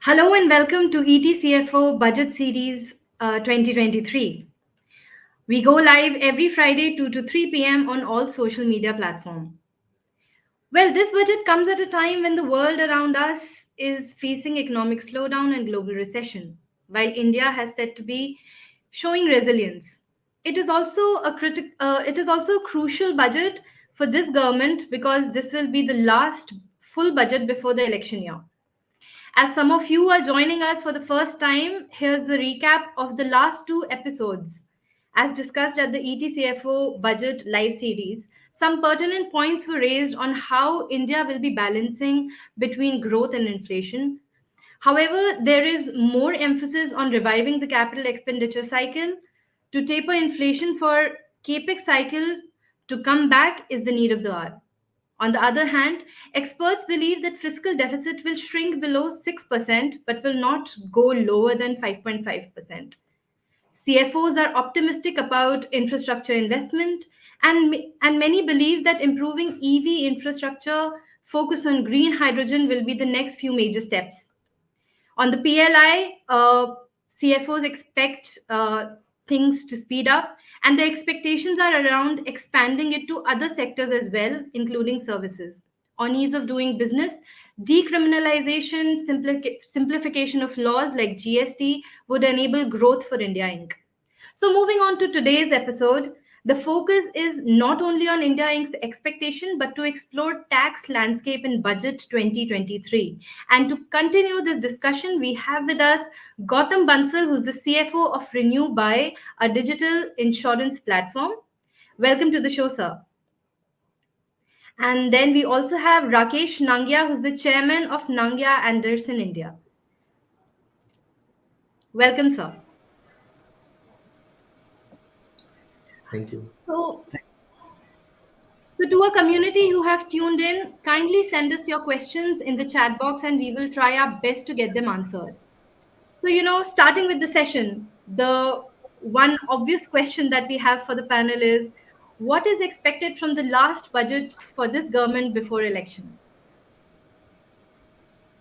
Hello and welcome to ETCFO Budget Series 2023. We go live every Friday 2 to 3 p.m. on all social media platforms. Well, this budget comes at a time when the world around us is facing economic slowdown and global recession, while India has said to be showing resilience. It is also a crucial budget for this government because this will be the last full budget before the election year. As some of you are joining us for the first time, here's a recap of the last two episodes. As discussed at the ETCFO Budget Live series, some pertinent points were raised on how India will be balancing between growth and inflation. However, there is more emphasis on reviving the capital expenditure cycle to taper inflation for capex cycle to come back is the need of the hour. On the other hand, experts believe that fiscal deficit will shrink below 6% but will not go lower than 5.5%. CFOs are optimistic about infrastructure investment, and many believe that improving EV infrastructure, focus on green hydrogen will be the next few major steps. On the PLI, CFOs expect things to speed up, and the expectations are around expanding it to other sectors as well, including services. On ease of doing business, decriminalization, simplification of laws like GST would enable growth for India Inc. So, moving on to today's episode, the focus is not only on India Inc.'s expectation, but to explore tax landscape in Budget 2023. And to continue this discussion, we have with us Gautam Bansal, who's the CFO of Renew By, a digital insurance platform. Welcome to the show, sir. And then we also have Rakesh Nangia, who's the chairman of Nangia Anderson India. Welcome, sir. Thank you. So, to our community who have tuned in, kindly send us your questions in the chat box and we will try our best to get them answered. So, starting with the session, the one obvious question that we have for the panel is what is expected from the last budget for this government before election?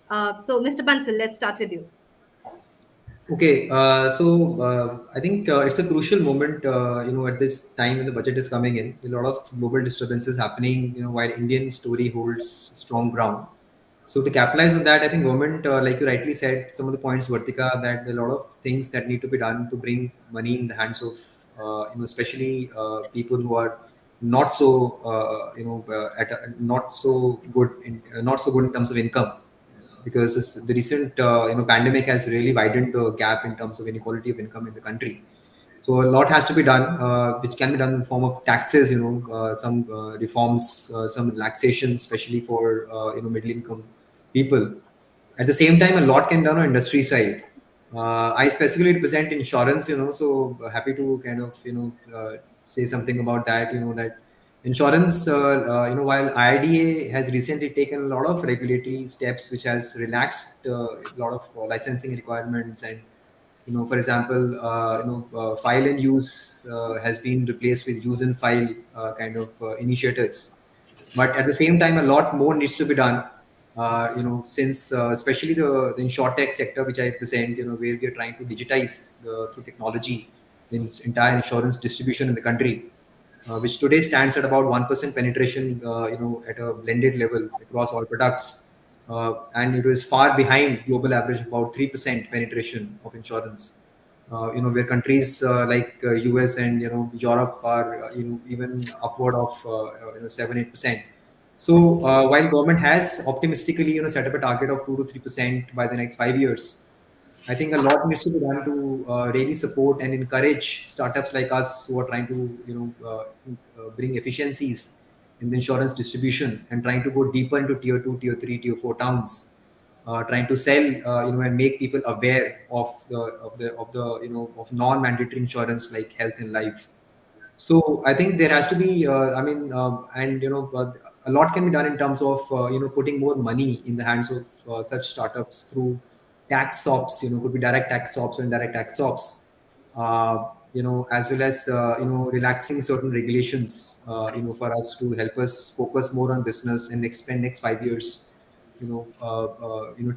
So, Mr. Bansal, let's start with you. Okay, I think it's a crucial moment, at this time when the budget is coming in. A lot of global disturbances happening, while Indian story holds strong ground. So to capitalize on that, I think government, like you rightly said, some of the points, Vartika, that there are a lot of things that need to be done to bring money in the hands of, especially people who are not so, not so good not so good in terms of income, because the recent pandemic has really widened the gap in terms of inequality of income in the country. So a lot has to be done, which can be done in the form of taxes, some reforms, some relaxation, especially for middle income people. At the same time, a lot can be done on industry side. I specifically represent insurance, so happy to kind of say something about that. That insurance, while IRDA has recently taken a lot of regulatory steps, which has relaxed a lot of licensing requirements, and for example, file and use has been replaced with use and file kind of initiatives. But at the same time, a lot more needs to be done. Since especially the insurtech sector, which I represent, where we are trying to digitize through technology the entire insurance distribution in the country, which today stands at about 1% penetration, at a blended level across all products. And it is far behind global average of about 3% penetration of insurance. Where countries like US and Europe are even upward of 7-8%. So while government has optimistically set up a target of 2 to 3% by the next 5 years, I think a lot needs to be done to really support and encourage startups like us who are trying to bring efficiencies in the insurance distribution and trying to go deeper into tier 2, tier 3, tier 4 towns, trying to sell and make people aware of of non-mandatory insurance like health and life. So I think there has to be, a lot can be done in terms of, putting more money in the hands of such startups through tax SOPs, could be direct tax SOPs or indirect tax SOPs, as well as, relaxing certain regulations, for us to help us focus more on business and expand next 5 years.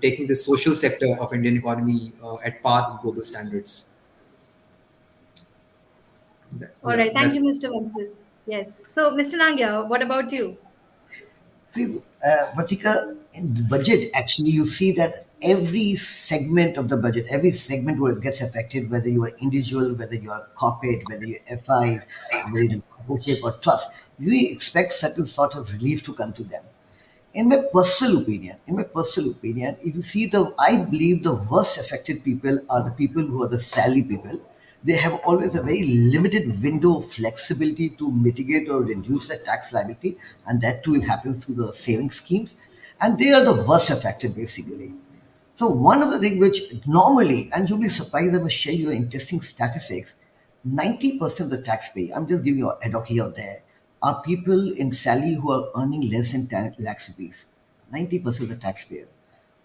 taking the social sector of Indian economy at par with global standards. All Yeah, right. Thank you, that's Mr. Vansal. Yes. So, Mr. Nangya, what about you? See, Vatika, in the budget, actually, you see that every segment of the budget, every segment where it gets affected, whether you are individual, whether you are corporate, whether you're FIs, whether you're partnership or trust, you expect certain sort of relief to come to them. In my personal opinion, if you see I believe the worst affected people are the people who are the salary people. They have always a very limited window of flexibility to mitigate or reduce their tax liability, and that too is happens through the saving schemes, and they are the worst affected basically. So one of the things which normally, and you'll be surprised, I will share you interesting statistics. 90% of the taxpayer, I'm just giving you ad hoc here or there, are people in salary who are earning less than 10 lakhs rupees. 90% of the taxpayer.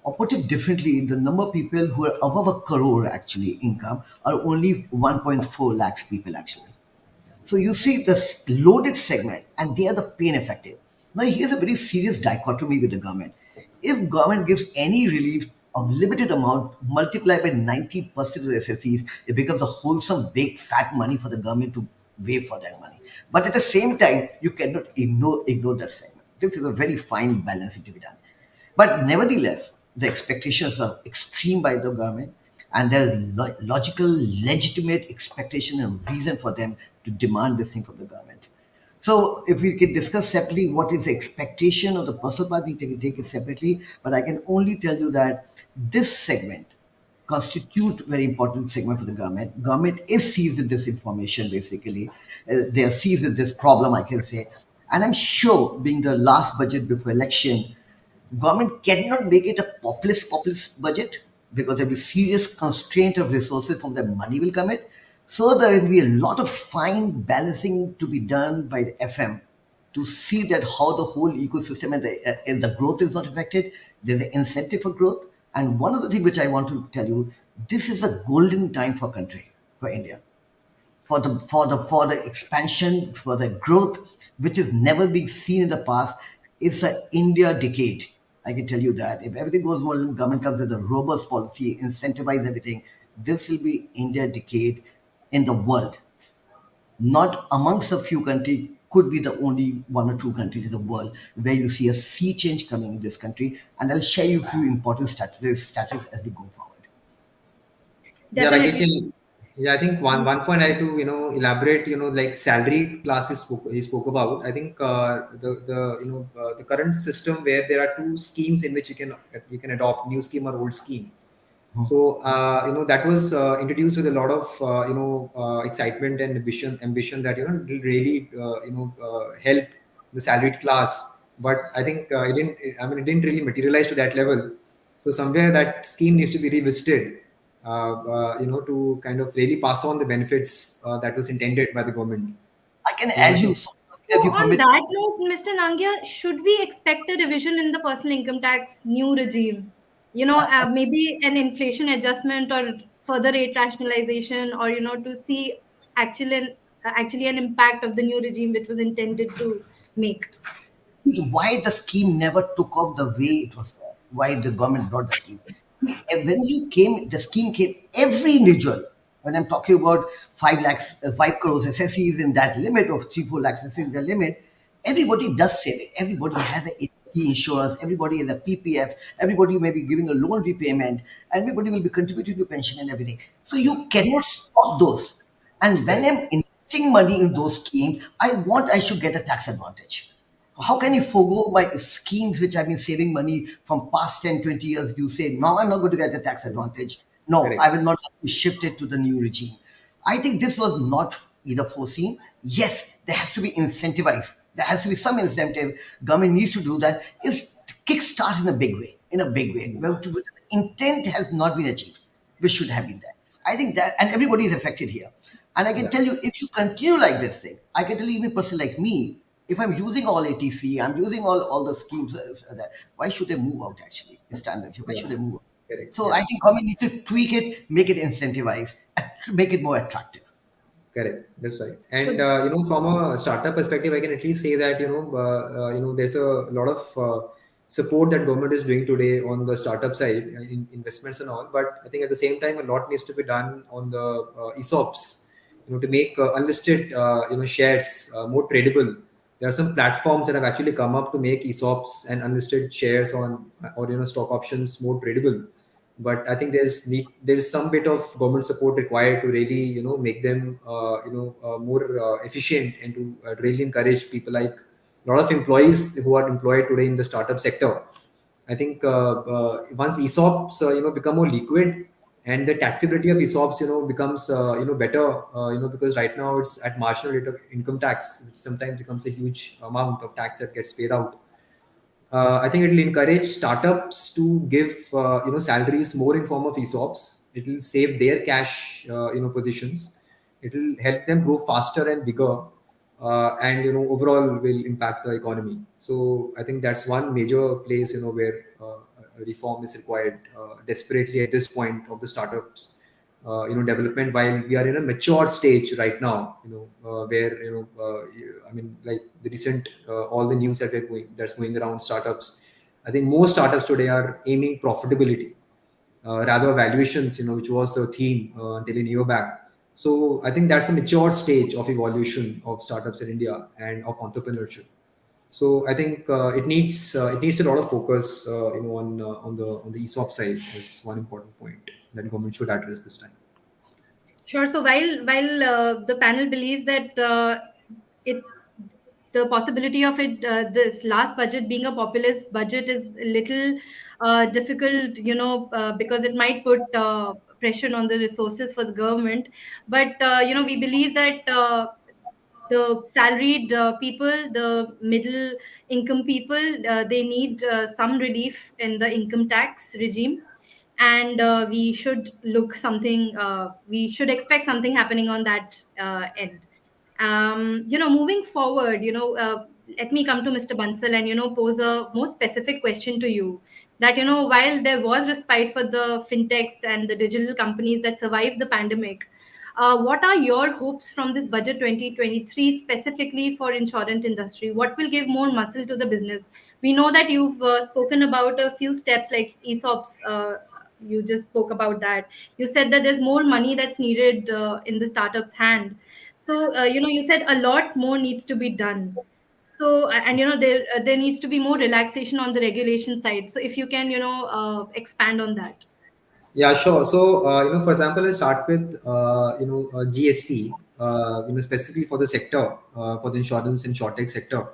Or put it differently, the number of people who are above a crore actually income are only 1.4 lakhs people actually. So you see this loaded segment, and they are the pain affected. Now here's a very serious dichotomy with the government. If government gives any relief of limited amount multiplied by 90% of the SSEs, it becomes a wholesome big fat money for the government to wave for that money. But at the same time, you cannot ignore that segment. This is a very fine balance to be done. But nevertheless, the expectations are extreme by the government, and there are logical, legitimate expectation and reason for them to demand this thing from the government. So, if we can discuss separately what is the expectation of the personal part, we can take it separately. But I can only tell you that this segment constitute very important segment for the government. Government is seized with this information basically. They are seized with this problem, I can say. And I'm sure, being the last budget before election, government cannot make it a populist budget because there will be serious constraint of resources from the money will come in. So there will be a lot of fine balancing to be done by the FM to see that how the whole ecosystem and the growth is not affected. There's an incentive for growth. And one of the things which I want to tell you, this is a golden time for country, for India, for the expansion, for the growth, which is never been seen in the past. It's a India decade. I can tell you that. If everything goes well, and government comes with a robust policy, incentivize everything, this will be India decade in the world. Not amongst a few countries, could be the only one or two countries in the world where you see a sea change coming in this country. And I'll share you a few important statistics as we go forward. Yeah, Rakesh. Definitely. Yeah, I think one point I had to elaborate, like salary classes he spoke about. I think the current system where there are two schemes in which you can adopt new scheme or old scheme. So that was introduced with a lot of excitement and ambition that will really help the salaried class. But I think it didn't. I mean, it didn't really materialize to that level. So somewhere that scheme needs to be revisited, to kind of really pass on the benefits that was intended by the government. I can So I add you think something So, if you on permit. that note, Mr. Nangya, should we expect a revision in the personal income tax new regime? Maybe an inflation adjustment or further rate rationalization, or to see actually an impact of the new regime which was intended to make. Why the scheme never took off the way it was, why the government brought the scheme. When you came, the scheme came, every individual, when I'm talking about 5 lakhs, 5 crores SSE is in that limit of 3, 4 lakhs SSE is the limit, everybody does save it. Everybody has a APE insurance, everybody has a PPF, everybody may be giving a loan repayment, everybody will be contributing to pension and everything. So you cannot stop those. And when correct, I'm investing money in those schemes, I should get a tax advantage. How can you forego my schemes which I've been saving money from past 10, 20 years? You say, no, I'm not going to get a tax advantage. No, I correct. will not have to shift it to the new regime. I think this was not either foreseen. Yes, there has to be incentivized. There has to be some incentive. Government needs to do that. Is kickstart in a big way. In a big way. Well, intent has not been achieved, which should have been there. I think that, and everybody is affected here. And I can Yeah, tell you, if you continue like this thing, I can tell you, even a person like me, if I'm using all ATC, I'm using all the schemes, why should I move out actually? In standard, why yeah, should I move out? correct. So Yeah. I think government needs to tweak it, make it incentivized, make it more attractive. Correct. That's right. So, And from a startup perspective, I can at least say that there's a lot of support that government is doing today on the startup side, in investments and all. But I think at the same time, a lot needs to be done on the ESOPs, to make unlisted, shares more tradable. There are some platforms that have actually come up to make ESOPs and unlisted shares on, or stock options more tradable. But I think there's some bit of government support required to really make them more efficient, and to really encourage people, like a lot of employees who are employed today in the startup sector. I think once ESOPs become more liquid, and the taxability of ESOPs becomes better, because right now it's at marginal rate of income tax, which sometimes becomes a huge amount of tax that gets paid out. I think it will encourage startups to give salaries more in form of ESOPs. It will save their cash positions. It will help them grow faster and bigger, and overall will impact the economy. So I think that's one major place where reform is required desperately at this point of the startups development, while we are in a mature stage right now, where I mean, like the recent all the news that's going around startups. I think most startups today are aiming profitability, rather valuations, which was the theme until a year back. So I think that's a mature stage of evolution of startups in India and of entrepreneurship. So I think it needs a lot of focus, on the ESOP side, is one important point that government should address this time. Sure. So while the panel believes that it the possibility of this last budget being a populist budget is a little difficult, because it might put pressure on the resources for the government. But we believe that the salaried people, the middle income people, they need some relief in the income tax regime, and we should expect something happening on that end. Moving forward, let me come to Mr. Bansal and pose a more specific question to you. That while there was respite for the fintechs and the digital companies that survived the pandemic, what are your hopes from this budget 2023 specifically for insurance industry? What will give more muscle to the business? We know that you've spoken about a few steps like ESOPs. You just spoke about that. You said that there's more money that's needed in the startup's hand. So you said a lot more needs to be done. So and there needs to be more relaxation on the regulation side. So if you can expand on that. Yeah, sure. So, for example, let's start with, GST, specifically for the sector, for the insurance and short tech sector.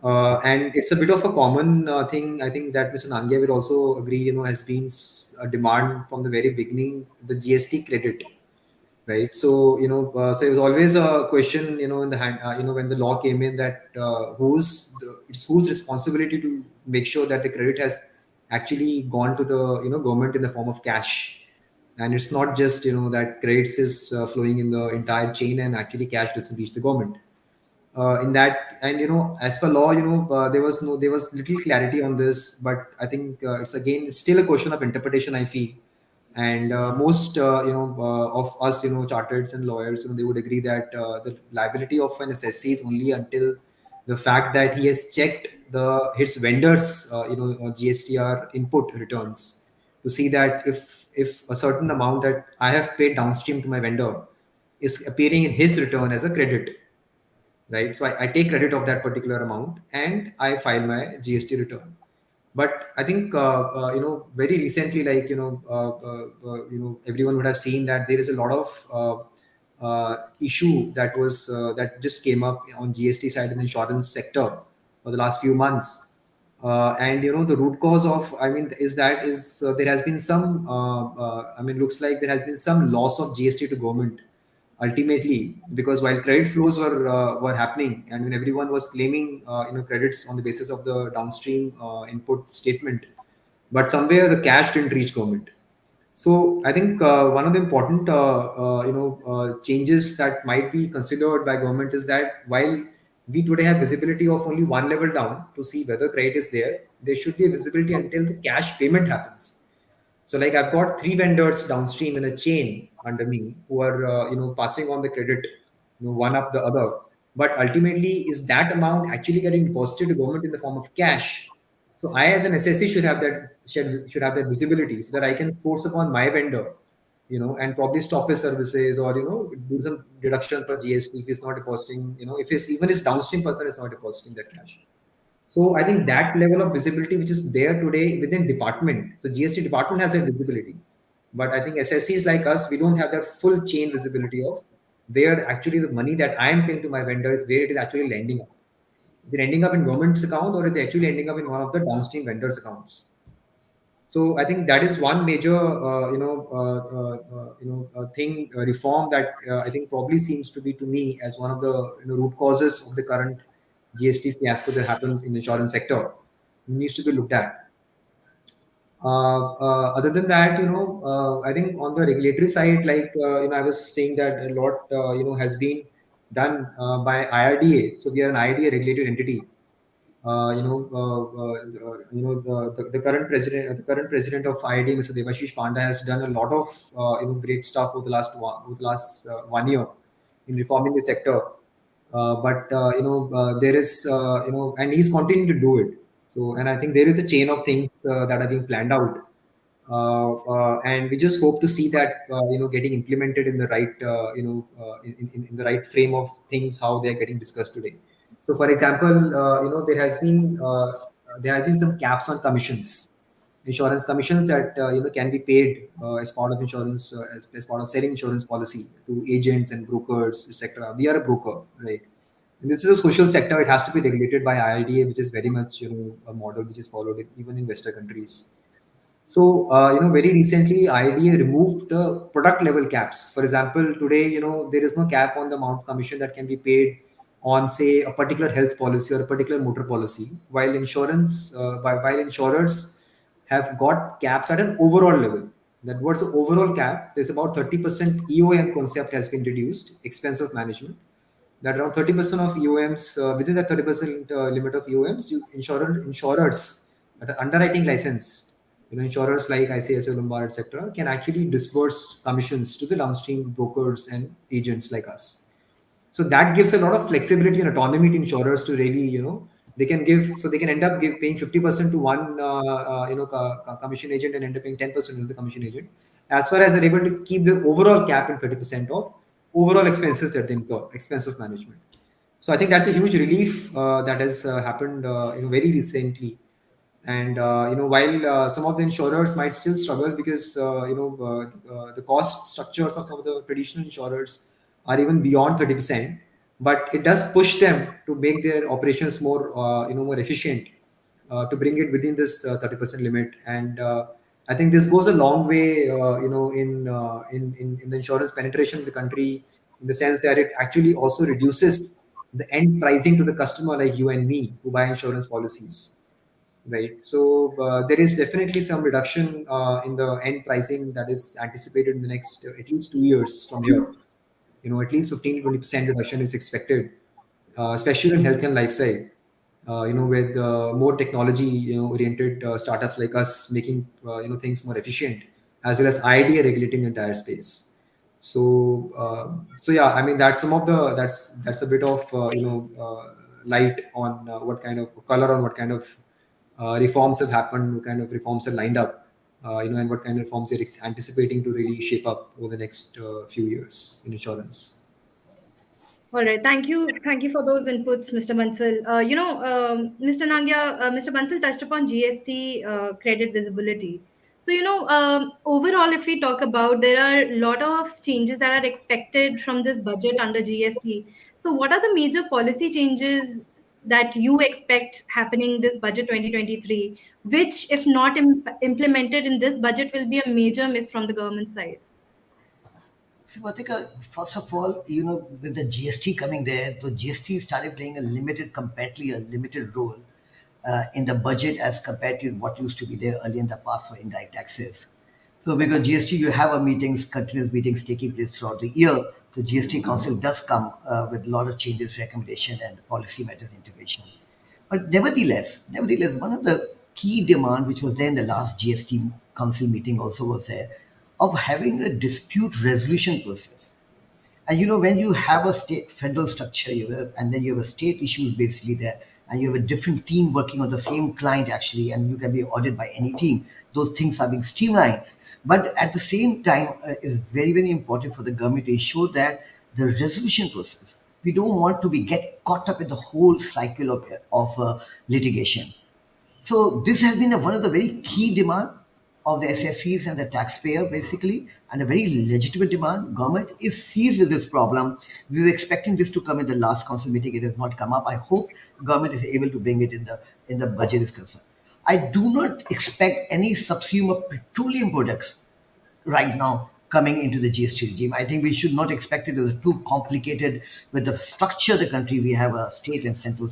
And it's a bit of a common thing. I think that Mr. Nangia will also agree, has been a demand from the very beginning, the GST credit, right? So, so it was always a question, in the hand, when the law came in, that it's whose responsibility to make sure that the credit has actually gone to the government in the form of cash, and it's not just that credits is flowing in the entire chain, and actually cash doesn't reach the government. In that, and as per law, there was little clarity on this, but I think it's still a question of interpretation, I feel. And most of us, chartered and lawyers, they would agree that the liability of an SSC is only until the fact that he has checked his vendors GSTR input returns, to see that if a certain amount that I have paid downstream to my vendor is appearing in his return as a credit, right? So I take credit of that particular amount and I file my GST return. But I think very recently, like everyone would have seen that there is a lot of issue that just came up on GST side in the insurance sector for the last few months. And the root cause of, I mean, is there has been some looks like there has been some loss of GST to government ultimately, because while credit flows were happening, and when everyone was claiming credits on the basis of the downstream input statement, but somewhere the cash didn't reach government. So I think one of the important changes that might be considered by government is that while we today have visibility of only one level down to see whether credit is there, there should be a visibility until the cash payment happens. So like I've got three vendors downstream in a chain under me who are passing on the credit, one up the other. But ultimately, is that amount actually getting deposited to government in the form of cash? So I, as an SSC, should have that visibility so that I can force upon my vendor, and probably stop his services, or do some deduction for GST if he's not depositing, if his even his downstream person is not depositing that cash. So I think that level of visibility which is there today within department. So GST department has that visibility, but I think SSCs like us, we don't have that full chain visibility of where actually the money that I am paying to my vendor is where it is actually landing up. Is it ending up in government's account, or is it actually ending up in one of the downstream vendors' accounts? So I think that is one major, thing, reform that I think probably seems to be, to me, as one of the root causes of the current GST fiasco that happened in the insurance sector, needs to be looked at. Other than that, I think on the regulatory side, like I was saying that a lot, has been done by IRDA. So we are an IRDA regulated entity. The current president of IIT, Mr. Devashish Panda, has done a lot of great stuff over the last 1 year in reforming the sector. But there is and he's continuing to do it. So, and I think there is a chain of things that are being planned out, and we just hope to see that getting implemented in the right in the right frame of things, how they are getting discussed today. So for example, there has been some caps on commissions, insurance commissions that can be paid as part of insurance, as part of selling insurance policy to agents and brokers, etc. We are a broker, right? And this is a social sector. It has to be regulated by IRDA, which is very much a model which is followed even in Western countries. So, very recently, IDA removed the product level caps. For example, today, there is no cap on the amount of commission that can be paid on, say, a particular health policy or a particular motor policy, while insurers have got caps at an overall level. That what's the overall cap? There's about 30% EOM concept has been reduced, expense of management. That around 30% of EOMs, within that 30% limit of EOMs, insurers at an underwriting license, insurers like ICICI Lombard, etc., can actually disburse commissions to the downstream brokers and agents like us. So that gives a lot of flexibility and autonomy to insurers to really, they can give, so they can end up paying 50% to one, commission agent, and end up paying 10% to the commission agent, as far as they're able to keep the overall cap in 30% of overall expenses that they incur, expense of management. So I think that's a huge relief that has happened, very recently. And while some of the insurers might still struggle because the cost structures of some of the traditional insurers are even beyond 30%, but it does push them to make their operations more efficient, to bring it within this 30% limit. And I think this goes a long way, in the insurance penetration in the country, in the sense that it actually also reduces the end pricing to the customer like you and me who buy insurance policies, right? So there is definitely some reduction in the end pricing that is anticipated in the next at least 2 years from here. At least 15 to 20% reduction is expected, especially in health and life side. With more technology, oriented startups like us making things more efficient, as well as IDA regulating the entire space. So yeah, I mean that's some of the that's a bit of light on what kind of color on what kind of reforms have happened, what kind of reforms are lined up, and what kind of reforms you're anticipating to really shape up over the next few years in insurance. All right. Thank you for those inputs, Mr. Bansal. Mr. Nangya, Mr. Bansal touched upon GST credit visibility. So, overall, if we talk about, there are a lot of changes that are expected from this budget under GST. So, what are the major policy changes that you expect happening this budget 2023, which, if not implemented in this budget, will be a major miss from the government side? See, Vatika, first of all, with the GST coming there, the GST started playing comparatively a limited role in the budget as compared to what used to be there earlier in the past for indirect taxes. So, because GST, you have continuous meetings taking place throughout the year. The GST Council does come with a lot of changes, recommendation, and policy matters intervention. But nevertheless, one of the key demand which was there in the last GST Council meeting also was there of having a dispute resolution process. And when you have a state federal structure, and then you have a state issues basically there, and you have a different team working on the same client actually, and you can be audited by any team. Those things are being streamlined. But at the same time, it's very, very important for the government to ensure that the resolution process, we don't want to be get caught up in the whole cycle of litigation. So this has been one of the very key demand of the SSCs and the taxpayer basically, and a very legitimate demand. Government is seized with this problem. We were expecting this to come in the last council meeting. It has not come up. I hope government is able to bring it in the budget is concerned. I do not expect any subsume of petroleum products right now coming into the GST regime. I think we should not expect it as too complicated with the structure of the country. We have a state and central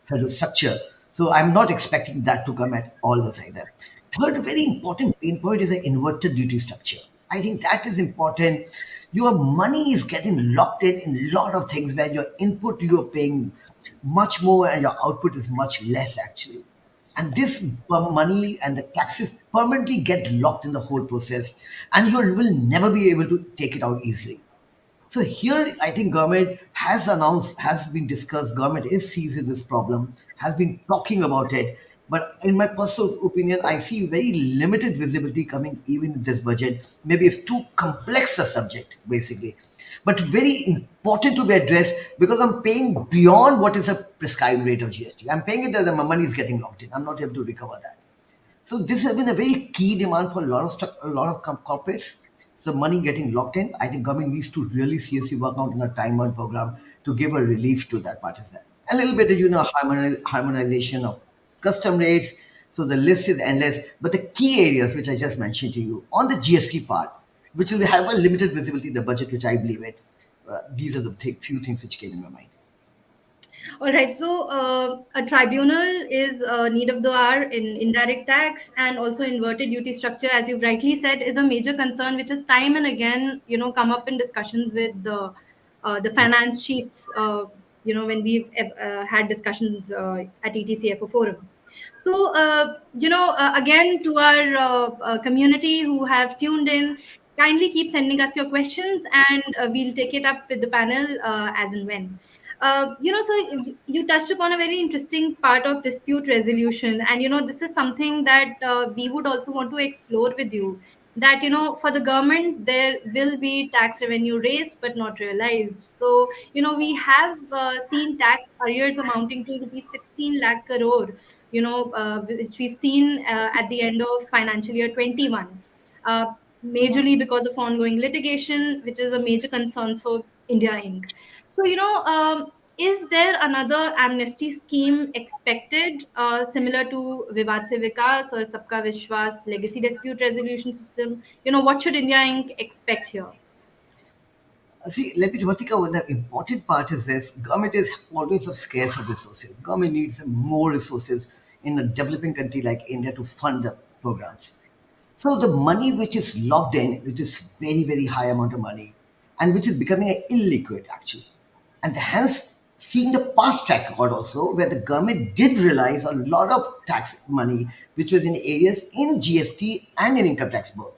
federal structure. So I'm not expecting that to come at all this either. Third, very important pain point is the inverted duty structure. I think that is important. Your money is getting locked in a lot of things where your input you're paying much more and your output is much less actually, and this money and the taxes permanently get locked in the whole process, and you will never be able to take it out easily. So here, I think government has announced, has been discussed. Government is seizing this problem, has been talking about it. But in my personal opinion, I see very limited visibility coming even in this budget. Maybe it's too complex a subject, basically, but very important to be addressed because I'm paying beyond what is a prescribed rate of GST. I'm paying it that my money is getting locked in. I'm not able to recover that. So this has been a very key demand for a lot of a lot of corporates. So money getting locked in. I think government needs to really seriously work out on a time-bound program to give a relief to that partisan. A little bit, harmonization of custom rates. So the list is endless. But the key areas which I just mentioned to you on the GST part, which will have a limited visibility in the budget, which I believe it. These are the few things which came in my mind. All right, so a tribunal is need of the hour in indirect tax, and also inverted duty structure, as you rightly said, is a major concern, which is time and again, come up in discussions with the Yes. finance chiefs. When we've had discussions at ETCFO forum. So, again, to our community who have tuned in, kindly keep sending us your questions, and we'll take it up with the panel as and when. So you touched upon a very interesting part of dispute resolution, and this is something that we would also want to explore with you. That for the government there will be tax revenue raised but not realized. So we have seen tax arrears amounting to rupees 16 lakh crore. Which we've seen at the end of financial year 21. Majorly because of ongoing litigation, which is a major concern for India Inc. So, is there another amnesty scheme expected similar to Vivad Se Vikas or Sabka Vishwas legacy dispute resolution system? What should India Inc. expect here? See, let me Vatika, one the important part is this government is always of scarce of resources. Government needs more resources in a developing country like India to fund the programs. So the money which is locked in, which is very, very high amount of money, and which is becoming illiquid actually. And hence seeing the past track record also where the government did realize a lot of tax money which was in areas in GST and in income tax both.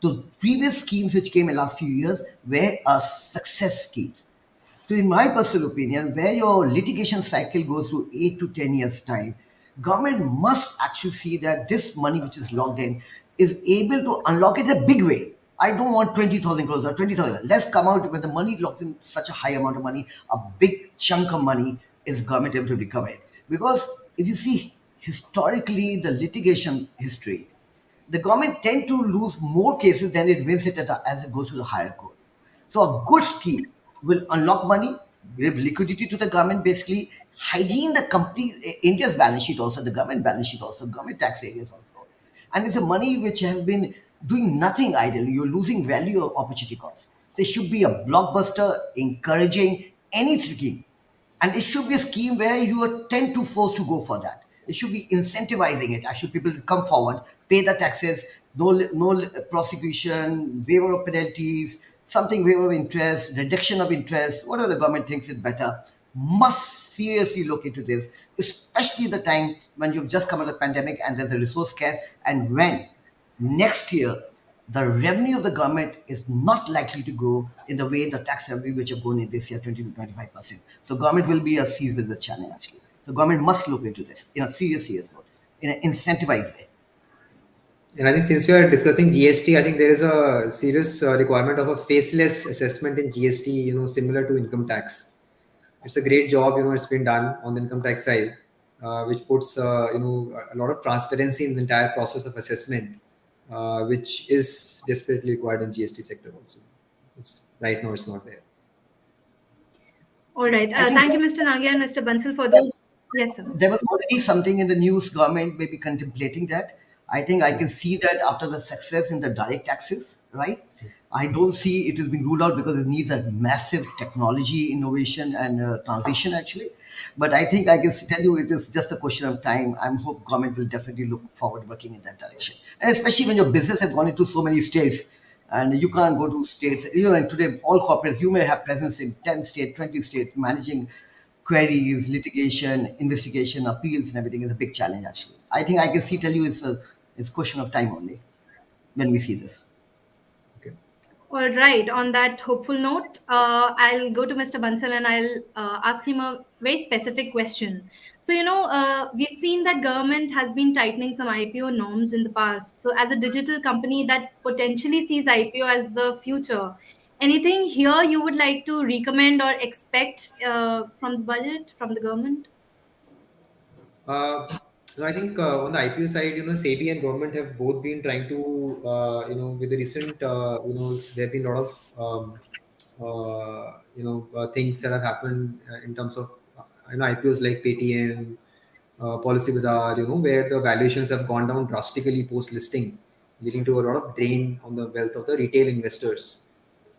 The previous schemes which came in last few years were success schemes. So, in my personal opinion, where your litigation cycle goes through 8 to 10 years time, government must actually see that this money which is locked in is able to unlock it in a big way. I don't want 20,000 crores or 20,000. Let's come out when the money locked in such a high amount of money, a big chunk of money is government able to recover it. Because if you see historically the litigation history, the government tend to lose more cases than it wins it as it goes to the higher court. So a good scheme will unlock money, give liquidity to the government, basically hygiene the company, India's balance sheet also, the government balance sheet also, government tax areas also. And it's a money which has been doing nothing idle. You're losing value or opportunity cost. So it should be a blockbuster encouraging any scheme, and it should be a scheme where you are tend to force to go for that. It should be incentivizing it. Actually, people to come forward, pay the taxes, no prosecution, waiver of penalties, something waiver of interest, reduction of interest, whatever the government thinks is better, must seriously look into this, especially the time when you've just come out of the pandemic and there's a resource scarce, and when next year the revenue of the government is not likely to grow in the way the tax revenue which have grown in this year 20 to 25%. So government will be seized with the challenge actually. The government must look into this in a serious note, in an incentivized way. And I think since we are discussing GST, I think there is a serious requirement of a faceless assessment in GST, similar to income tax. It's a great job, it's been done on the income tax side, which puts, a lot of transparency in the entire process of assessment, which is desperately required in GST sector also. Right now, it's not there. All right. I think Thank you, Mr. Nangia and Mr. Bansal, for the. Yes, sir. there was already something in the news, government may be contemplating that. I think I can see that after the success in the direct taxes, right? I don't see it is being ruled out because it needs a massive technology innovation and transition actually. But I think I can tell you it is just a question of time. I hope government will definitely look forward working in that direction. And especially when your business has gone into so many states and you can't go to states. And today all corporates, you may have presence in 10 states, 20 states, managing queries, litigation, investigation, appeals, and everything is a big challenge. Actually, I think I can tell you it's a question of time only when we see this. Okay. All right. On that hopeful note, I'll go to Mr. Bansal and I'll ask him a very specific question. So, we've seen that government has been tightening some IPO norms in the past. So, as a digital company that potentially sees IPO as the future, anything here you would like to recommend or expect from the budget, from the government? Uh, so I think on the IPO side, SEBI and government have both been trying to, with the recent, there have been a lot of, things that have happened in terms of, IPOs like Paytm, Policy Bazaar, where the valuations have gone down drastically post listing, leading to a lot of drain on the wealth of the retail investors.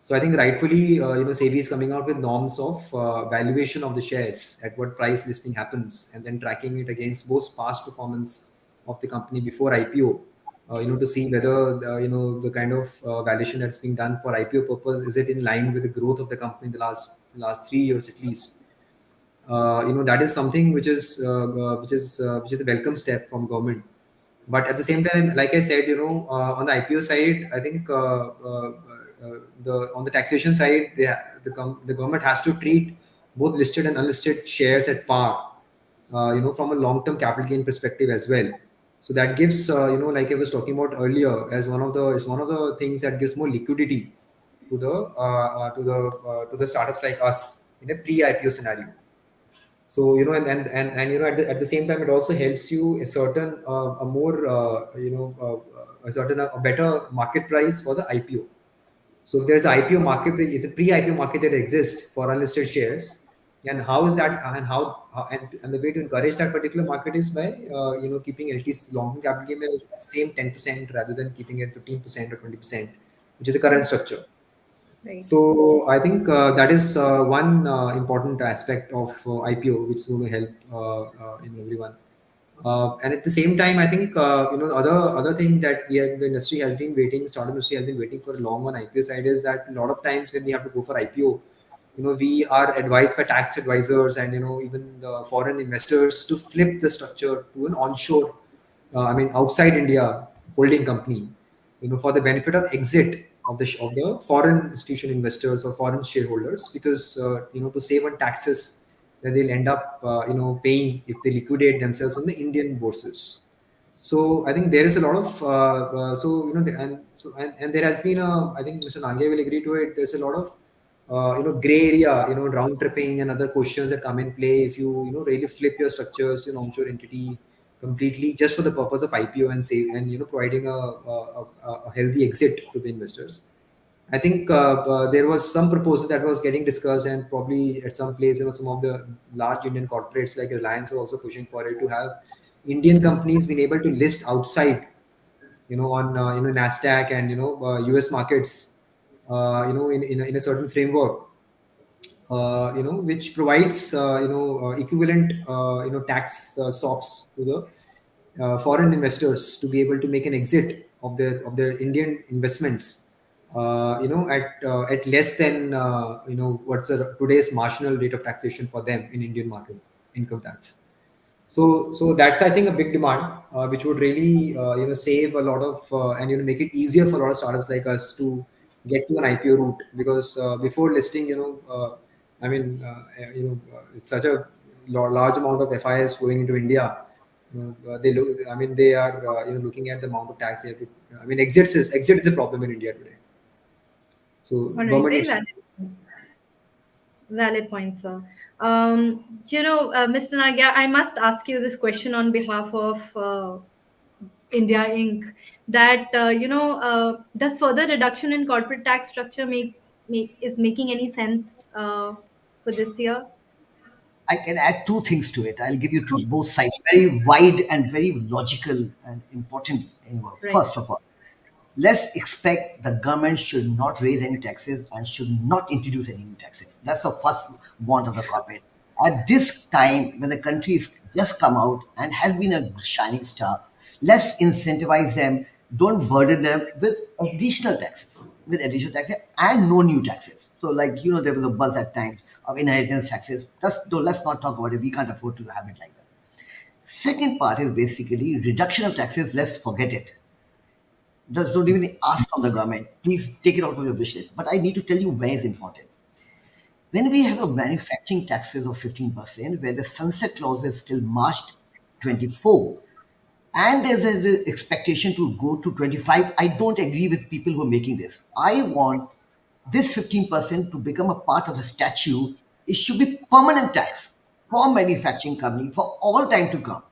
So I think rightfully, SEBI is coming out with norms of valuation of the shares at what price listing happens, and then tracking it against both past performance of the company before IPO. To see whether the kind of valuation that's being done for IPO purpose, is it in line with the growth of the company in the last 3 years at least. That is something which is a welcome step from government. But at the same time, like I said, on the IPO side, I think the on the taxation side, the government has to treat both listed and unlisted shares at par, from a long-term capital gain perspective as well. So that gives, like I was talking about earlier, as one of the things that gives more liquidity to the startups like us in a pre-IPO scenario. So and at the same time, it also helps you a certain a more a certain a better market price for the IPO. So if there's an IPO market, it's a pre-IPO market that exists for unlisted shares. And how is that, and the way to encourage that particular market is by keeping LT's long-term capital gain as the same 10% rather than keeping it 15% or 20%, which is the current structure. Right. So I think that is one important aspect of IPO, which is going to help everyone. And at the same time, I think other thing that the industry has been waiting, startup industry has been waiting for a long on IPO side, is that a lot of times when we have to go for IPO, we are advised by tax advisors and even the foreign investors to flip the structure to an onshore, outside India holding company, for the benefit of exit of the foreign institutional investors or foreign shareholders, because to save on taxes that they'll end up paying if they liquidate themselves on the Indian bourses. So I think there is a lot of and there has been I think Mr. Nange will agree to it. There's a lot of gray area, round tripping and other questions that come in play if you really flip your structures to an onshore entity completely just for the purpose of IPO and save and providing a healthy exit to the investors. I think there was some proposal that was getting discussed, and probably at some place, some of the large Indian corporates like Reliance are also pushing for it to have Indian companies being able to list outside, on Nasdaq and US markets, in a certain framework, which provides equivalent tax SOPs to the foreign investors to be able to make an exit of their Indian investments, at less than what's today's marginal rate of taxation for them in Indian market income tax. So that's, I think, a big demand, which would really save a lot of and make it easier for a lot of startups like us to get to an IPO route, because before listing, it's such a large amount of FIs flowing into India, they look. I mean, they are looking at the amount of tax they have to. I mean, exit is a problem in India today. So All right, government very needs. valid points. Valid point, sir. Mr. Nagya, I must ask you this question on behalf of India Inc. That does further reduction in corporate tax structure make is making any sense for this year? I can add two things to it. I'll give you to both sides, very wide and very logical and important. Right. First of all, let's expect the government should not raise any taxes and should not introduce any new taxes. That's the first want of the corporate. At this time, when the country is just come out and has been a shining star, let's incentivize them. Don't burden them with additional taxes and no new taxes. So, like there was a buzz at times of inheritance taxes. Let's not talk about it. We can't afford to have it like that. Second part is basically reduction of taxes. Let's forget it. Just don't even ask from the government. Please take it out of your wish list. But I need to tell you where is important. When we have a manufacturing taxes of 15%, where the sunset clause is till March 24, and there's an expectation to go to 25, I don't agree with people who are making this. I want this 15% to become a part of the statute. It should be permanent tax for manufacturing company for all time to come,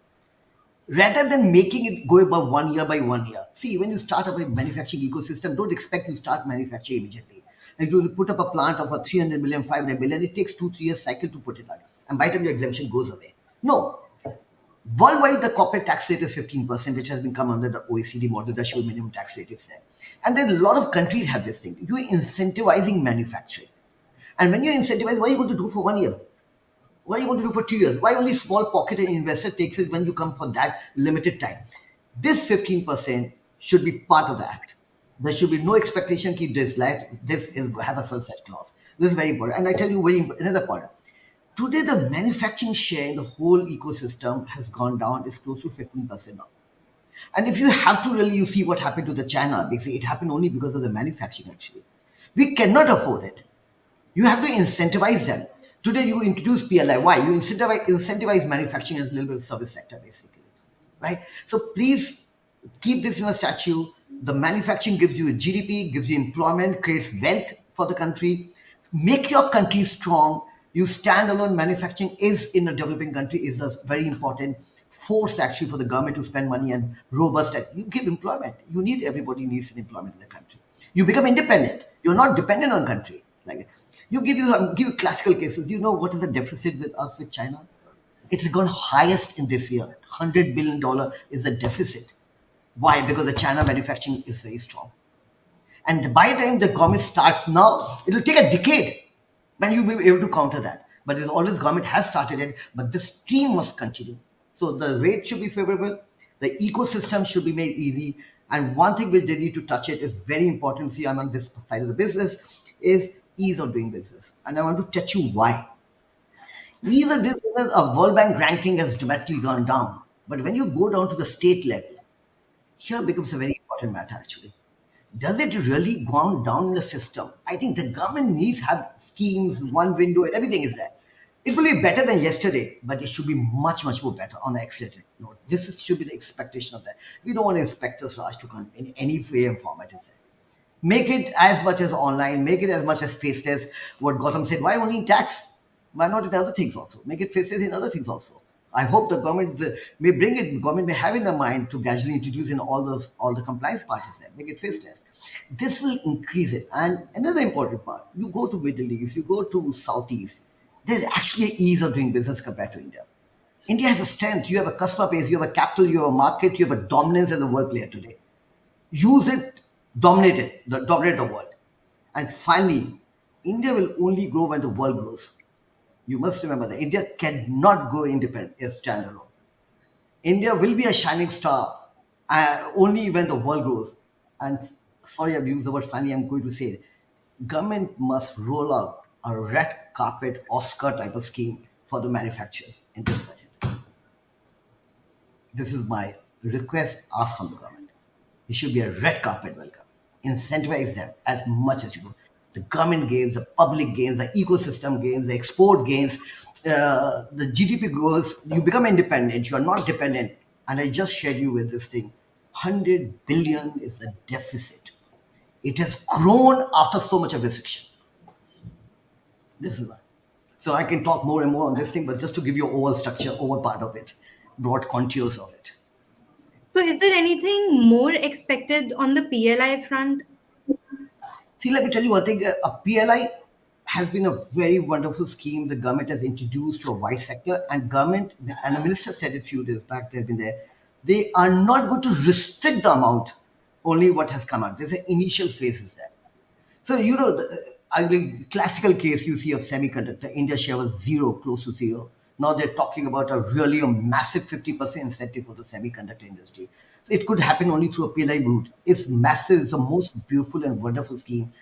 rather than making it go above 1 year by 1 year. See, when you start up a manufacturing ecosystem, don't expect you start manufacturing immediately. Like you put up a plant of a 300 million, 500 million, it takes 2, 3 years cycle to put it out. And by the time your exemption goes away. No. Worldwide, the corporate tax rate is 15%, which has been come under the OECD model, the sure minimum tax rate is there. And then a lot of countries have this thing. You're incentivizing manufacturing. And when you incentivize, what are you going to do for 1 year? What are you going to do for 2 years? Why only small pocket and investor takes it when you come for that limited time? This 15% should be part of the act. There should be no expectation keep this life. This is have a sunset clause. This is very important. And I tell you another part. Today, the manufacturing share in the whole ecosystem has gone down. It's close to 15% now. And if you have to really, you see what happened to the China. They say it happened only because of the manufacturing. Actually, we cannot afford it. You have to incentivize them. Today, you introduce PLI. Why? You incentivize manufacturing and a little bit of service sector, basically, right? So please keep this in a statute. The manufacturing gives you a GDP, gives you employment, creates wealth for the country. Make your country strong. You standalone manufacturing is in a developing country is a very important force actually for the government to spend money and robust. You give employment. Everybody needs an employment in the country. You become independent. You're not dependent on country. Like give you classical cases. Do you know what is the deficit with us with China? It's gone highest in this year. $100 billion is the deficit. Why? Because the China manufacturing is very strong. And by the time the government starts now, it will take a decade when you will be able to counter that. But it's always government has started it, but the stream must continue. So the rate should be favorable, the ecosystem should be made easy. And one thing which they need to touch it is very important. See, I'm on this side of the business, is ease of doing business. And I want to touch you why. Ease of doing business, a World Bank ranking has dramatically gone down. But when you go down to the state level, here becomes a very important matter actually. Does it really go on down in the system? I think the government needs to have schemes, one window, and everything is there. It will be better than yesterday, but it should be much, much more better on an accelerated note. Should be the expectation of that. We don't want inspectors rush to come in any way and format is there. Make it as much as online, make it as much as faceless. What Gautam said, why only in tax? Why not in other things also? Make it faceless in other things also. I hope the government may bring it, government may have in their mind to gradually introduce in all the compliance parties there, make it faceless. This will increase it. And another important part, you go to Middle East, you go to Southeast, there's actually ease of doing business compared to India. India has a strength, you have a customer base, you have a capital, you have a market, you have a dominance as a world player today. Use it, dominate the world. And finally, India will only grow when the world grows. You must remember that India cannot go independent as standalone. India will be a shining star only when the world grows. And sorry, I've used the word finally, I'm going to say it. Government must roll out a red carpet Oscar type of scheme for the manufacturers in this budget. This is my request asked from the government. It should be a red carpet welcome. Incentivize them as much as you do. The government gains, the public gains, the ecosystem gains, the export gains. the GDP grows, you become independent, you are not dependent. And I just shared you with this thing. 100 billion is the deficit. It has grown after so much of restriction. This is why. So I can talk more and more on this thing, but just to give you overall structure, over part of it, broad contours of it. So, is there anything more expected on the PLI front? See, let me tell you one thing. A PLI has been a very wonderful scheme the government has introduced to a wide sector, and government and the minister said it a few days back. They've been there. They are not going to restrict the amount. Only what has come out. There's an initial phases there. So I mean, classical case you see of semiconductor. India share was zero, close to zero. Now they're talking about a massive 50% incentive for the semiconductor industry. So it could happen only through a PLI route. It's massive. It's the most beautiful and wonderful scheme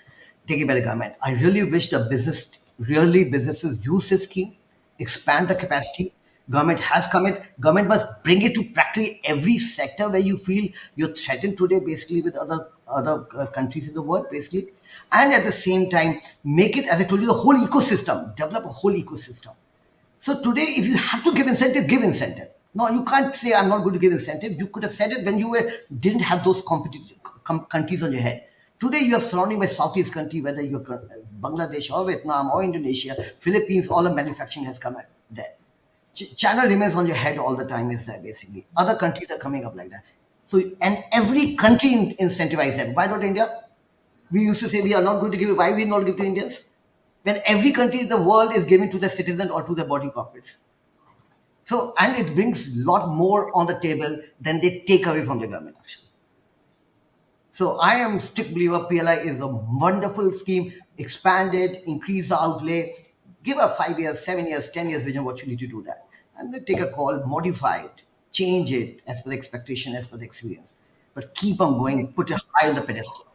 taken by the government. I really wish the businesses use this scheme, expand the capacity. Government has come in. Government must bring it to practically every sector where you feel you're threatened today, basically with other countries in the world, basically, and at the same time make it, as I told you, the whole ecosystem. Develop a whole ecosystem. So today, if you have to give incentive, give incentive. No, you can't say I'm not going to give incentive. You could have said it when didn't have those countries on your head. Today, you are surrounded by Southeast country, whether you're Bangladesh or Vietnam or Indonesia, Philippines. All the manufacturing has come there. China remains on your head all the time. Is that basically other countries are coming up like that? So and every country incentivize them. Why not India? We used to say we are not going to give it. Why we not give to Indians? When every country in the world is giving to the citizen or to the body corporates. So, and it brings a lot more on the table than they take away from the government, actually. So, I am strict believer PLI is a wonderful scheme. Expand it, increase the outlay, give a 5 years, 7 years, 10 years vision what you need to do that. And then take a call, modify it, change it as per the expectation, as per the experience. But keep on going, put it high on the pedestal.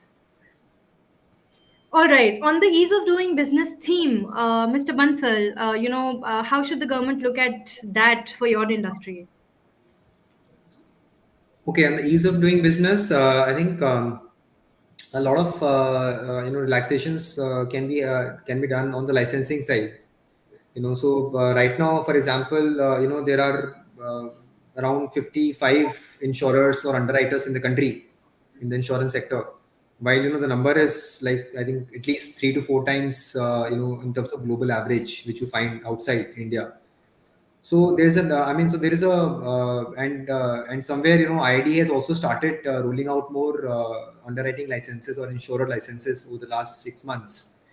All right. On the ease of doing business theme, Mr. Bansal, how should the government look at that for your industry? Okay, on the ease of doing business, I think a lot of relaxations can be done on the licensing side. So right now, for example, there are around 55 insurers or underwriters in the country in the insurance sector. While the number is like, I think, at least 3 to 4 times in terms of global average, which you find outside India. So there's so there is and somewhere IID has also started rolling out more underwriting licenses or insurer licenses over the last 6 months,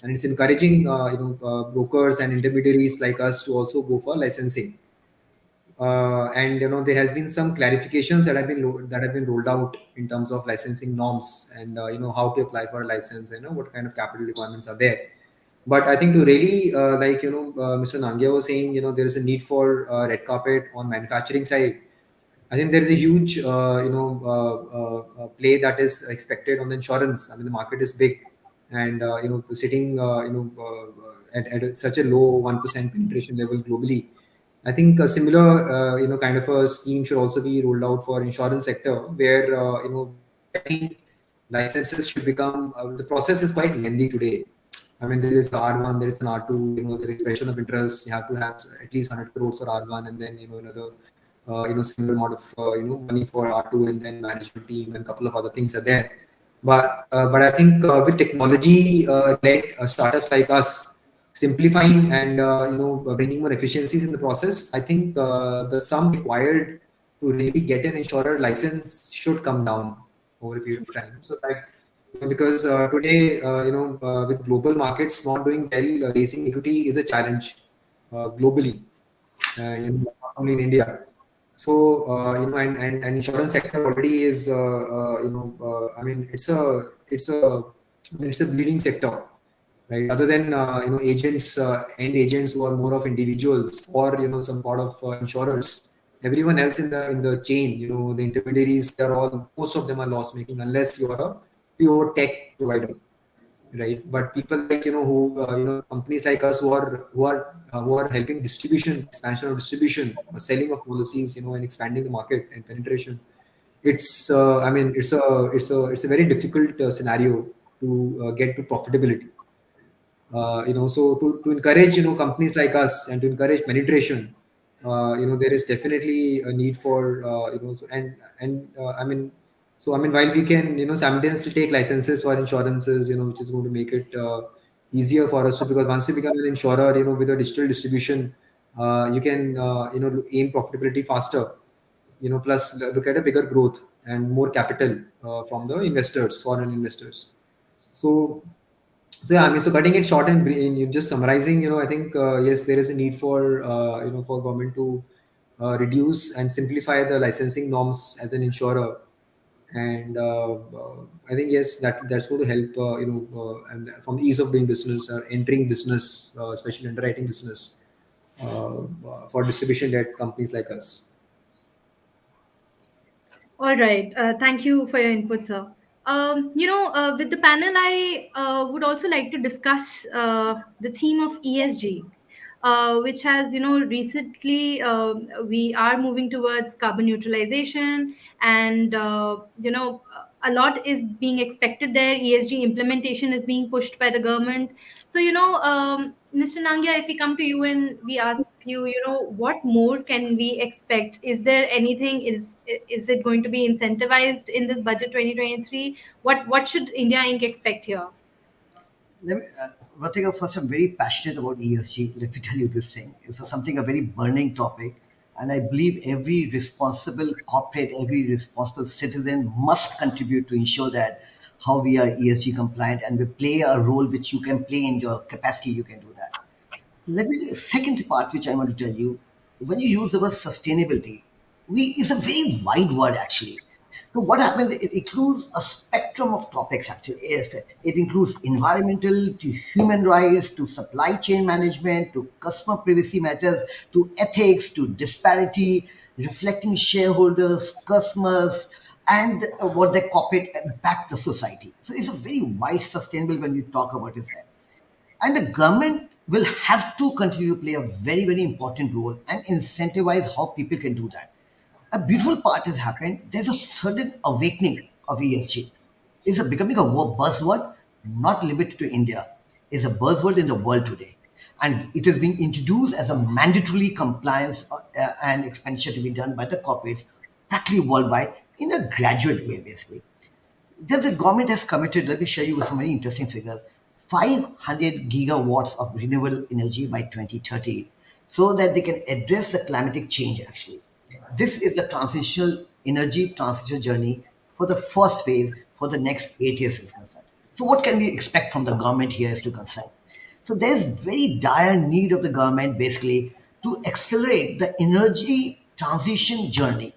and it's encouraging brokers and intermediaries like us to also go for licensing. And there has been some clarifications that have been rolled out in terms of licensing norms, and how to apply for a license, what kind of capital requirements are there. But I think to really Mr. Nangia was saying, there is a need for red carpet on manufacturing side. I think there is a huge play that is expected on the insurance. I mean, the market is big, and sitting at such a low 1% penetration level globally. I think a similar kind of a scheme should also be rolled out for insurance sector, where getting licenses should become the process is quite lengthy today. I mean, there is R1, there is an R2, there is expression of interest. You have to have at least 100 crores for R1, and then another similar amount of money for R2, and then management team and a couple of other things are there. But I think with technology led startups like us simplifying and bringing more efficiencies in the process, I think the sum required to really get an insurer license should come down over a period of time. So that because today with global markets not doing well, raising equity is a challenge globally, not only in India. So and insurance sector already is I mean it's a bleeding sector, right? Other than agents, end agents who are more of individuals, or some part of insurers, everyone else in the chain, the intermediaries, they're all, most of them are loss making unless you are a pure tech provider, right? But people like who companies like us who are helping distribution, expansion of distribution, selling of policies, and expanding the market and penetration. It's I mean it's a very difficult scenario to get to profitability. So to encourage companies like us and to encourage penetration, there is definitely a need for I mean, while we can simultaneously take licenses for insurances, which is going to make it easier for us to, because once you become an insurer, with a digital distribution, you can aim profitability faster, plus look at a bigger growth and more capital from the investors, foreign investors. So, yeah, I mean, so cutting it short and you just summarizing, I think yes, there is a need for for government to reduce and simplify the licensing norms as an insurer, and I think yes, that's going to help, and from the ease of doing business or entering business, especially underwriting business, for distribution-led companies like us. All right. Thank you for your input, sir. With the panel, I would also like to discuss the theme of ESG, which has, recently we are moving towards carbon neutralization, and, a lot is being expected there. ESG implementation is being pushed by the government. So, Mr. Nangia, if we come to you and we ask you, what more can we expect? Is there anything? Is it going to be incentivized in this budget 2023? What should India Inc. expect here? Let me, Ratika, first, I'm very passionate about ESG. Let me tell you this thing. It's something, a very burning topic. And I believe every responsible corporate, every responsible citizen must contribute to ensure that how we are ESG compliant and we play a role which you can play in your capacity, you can do that. Let me second part which I want to tell you. When you use the word sustainability, we is a very wide word actually. So what happens? It includes a spectrum of topics actually. It includes environmental to human rights to supply chain management to customer privacy matters to ethics to disparity, reflecting shareholders, customers, and what they corporate impact the society. So it's a very wide sustainable when you talk about it there. And the government will have to continue to play a very, very important role and incentivize how people can do that. A beautiful part has happened. There's a sudden awakening of ESG. It's becoming a buzzword, not limited to India. It's a buzzword in the world today. And it is being introduced as a mandatorily compliance and expenditure to be done by the corporates practically worldwide in a graduate way, basically. The government has committed, let me share you with some very interesting figures, 500 gigawatts of renewable energy by 2030 so that they can address the climatic change actually. This is the transitional energy transition journey for the first phase for the next 8 years is concerned. So what can we expect from the government here is to concern? So there's very dire need of the government basically to accelerate the energy transition journey.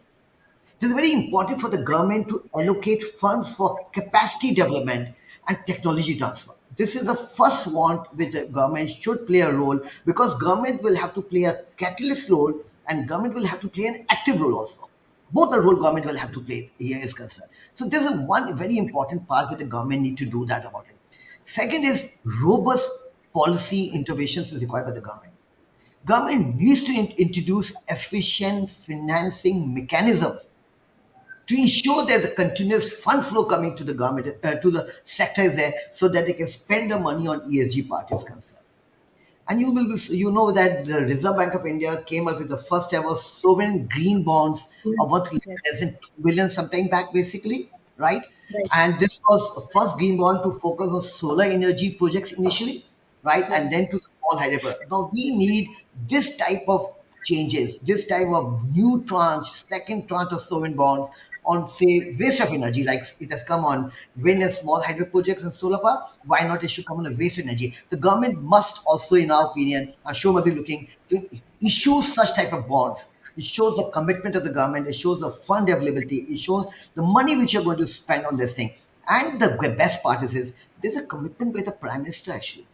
It is very important for the government to allocate funds for capacity development and technology transfer. This is the first want which the government should play a role because government will have to play a catalyst role and government will have to play an active role also. Both the role government will have to play here is concerned. So this is one very important part where the government need to do that about it. Second is robust policy interventions is required by the government. Government needs to introduce efficient financing mechanisms to ensure that the continuous fund flow coming to the government, to the sector is there so that they can spend the money on ESG part is concerned. And you know that the Reserve Bank of India came up with the first ever sovereign green bonds of worth Yes. less than 2 billion sometime back, basically, right? Right. And this was the first green bond to focus on solar energy projects initially, right? Right. And then to the small hydro. Now we need this type of changes, this type of new tranche, second tranche of sovereign bonds on say waste of energy, like it has come on wind and small hydro projects and solar power. Why not it should come on a waste energy? The government must also, in our opinion, I'm sure might be looking to issue such type of bonds. It shows the commitment of the government. It shows the fund availability. It shows the money which you're going to spend on this thing. And the best part is there's a commitment by the prime minister actually.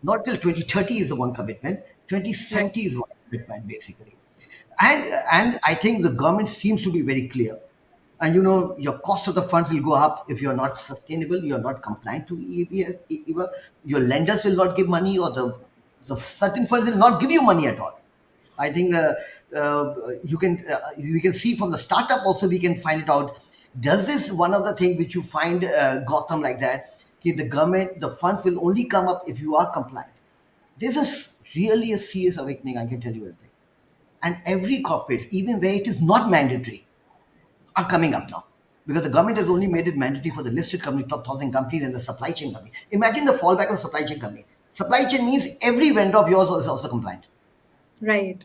Not till 2030 is the one commitment. Right. 2070 is one commitment basically. And I think the government seems to be very clear. And you know your cost of the funds will go up if you're not sustainable, you're not compliant to EBA. Your lenders will not give money, or the certain funds will not give you money at all. I think we can see from the startup also we can find it out. Does this one of the thing which you find Gotham like that? Okay, the government, the funds will only come up if you are compliant. There's really a serious awakening, I can tell you one thing. And every corporate, even where it is not mandatory, are coming up now. Because the government has only made it mandatory for the listed company, top 1,000 companies, and the supply chain company. Imagine the fallback of supply chain company. Supply chain means every vendor of yours is also compliant. Right.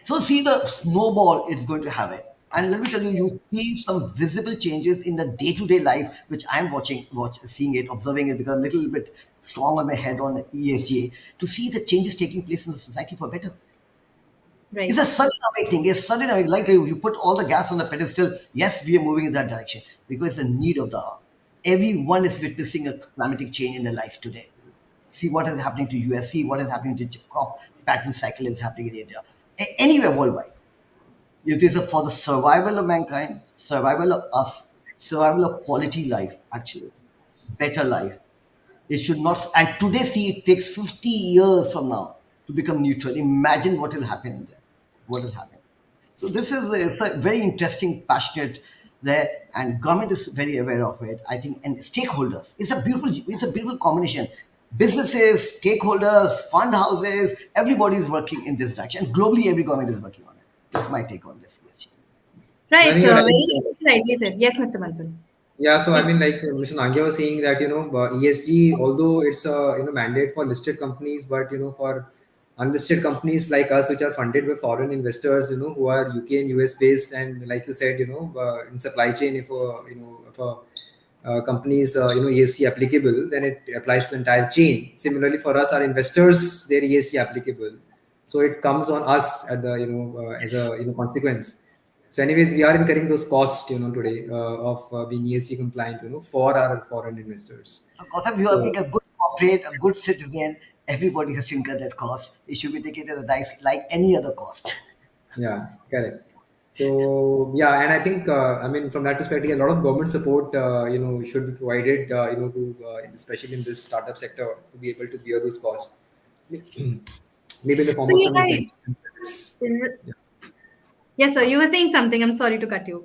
So see the snowball it's going to have it. And let me tell you, you see some visible changes in the day-to-day life, which I'm seeing it, observing it, because I'm a little bit strong on my head on ESG, to see the changes taking place in the society for better. It's Right. a sudden awakening. It's sudden awakening. Like you put all the gas on the pedestal. Yes, we are moving in that direction because it's a need of the hour. Everyone is witnessing a climatic change in their life today. See what is happening to US. See what is happening to crop pattern cycle is happening in India. Anywhere worldwide. It is for the survival of mankind, survival of us, survival of quality life, actually, better life. It should not. And today, see, it takes 50 years from now to become neutral. Imagine what will happen in there. What will happen. So this is it's a very interesting, passionate there, and government is very aware of it. I think, and stakeholders. It's a beautiful combination. Businesses, stakeholders, fund houses, everybody is working in this direction. And globally, every government is working on it. That's my take on this. Yes. No, I Right, think you're sir. right. Very rightly said. Yes, Mr. Bansal. Yeah, so I Yes. mean, like Mr. Nangia was saying that ESG, although it's a mandate for listed companies, but for unlisted companies like us, which are funded by foreign investors, who are UK and US based, and like you said, in supply chain, if a company's ESG applicable, then it applies to the entire chain. Similarly, for us, our investors, their ESG applicable, so it comes on us at the as a consequence. So, anyways, we are incurring those costs, today of being ESG compliant, for our foreign investors. So, Kautam, you are So, being a good corporate, a good citizen. Everybody has to incur that cost. It should be taken as a dice like any other cost. yeah, correct. So, yeah, and I think, I mean, from that perspective, a lot of government support, should be provided, especially in this startup sector, to be able to bear those costs. Maybe in the form So of you're some right. incentives. Yeah. Yes, sir. You were saying something. I'm sorry to cut you.